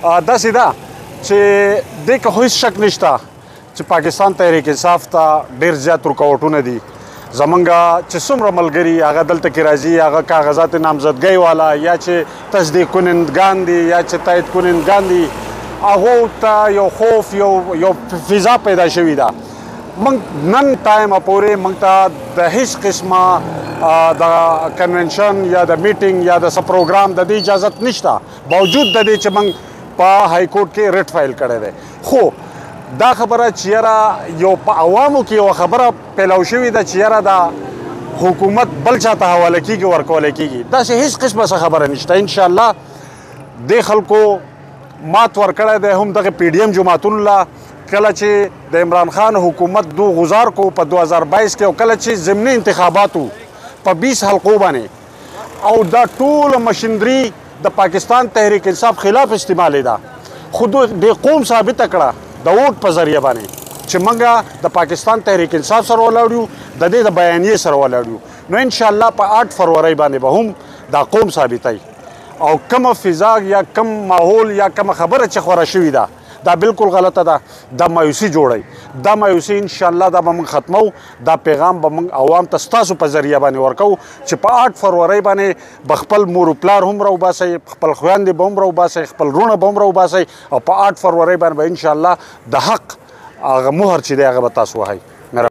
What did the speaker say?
داسې ده چې دې کې هیڅ شک نشته چې پاکستان تحریک انصاف ته ډېر زیات رکاوټونه دي. زمونږ چې څومره ملګري هغه دلته کې راځي، هغه کاغذات نامزدګۍ والا یا چې تصدیق کنندگان دي یا چې تایید کنندگان دي، هغو ته یو خوف یو فضا پیدا شوې ده. موږ نن ټایمه پورې موږ ته د هیڅ قسمه د کنونشن یا د میټینګ یا د څه پروګرام د دې اجازت نشته، باوجود د دې چې موږ په های کورټ کې ریټ فایل کړی دی. خو دا خبره چې یاره یو په عوامو کې یوه خبره پیلو شوې ده چې یاره دا حکومت بل چاته حواله کېږي ورکولی کېږي، داسې هیڅ قسمه څه خبره نشته. انشاءالله دې خلکو مات ورکړی دی هم دغه پی ډي ایم جماعتونو له، کله چې د عمران خان حکومت دو غزار کو په 2022 کې او کله چې ضمني انتخاباتو په 20 حلقو باندې او دا ټوله مشینري د پاکستان تحریک انصاف خلاف استعمالې ده. خو د قوم ثابته کړه د ووټ په ذریعه باندې چې موږ د پاکستان تحریک انصاف سره ولاړ یو، د دې د بیانیې سره ولاړ یو. نو انشاءالله په 8 فروری باندې به هم دا قوم ثابتوي او کومه فضا یا کوم ماحول یا کومه خبره چې خوره شوې ده دا بالکل غلطه ده. دا مایوسي جوړوي، دا مایوسي انشاءالله دا به موږ ختمو. دا پیغام به موږ عوام ته ستاسو په ذریعه باندې ورکوو چې په 8 فروری باندې به خپل مور و پلار هم راوباسئ، خپل خویندې به هم راوباسئ، خپل وروڼه به هم راوباسئ او په 8 فروری باندې به انشاءالله د حق هغه مهر چې دی هغه به تاسو وهئ.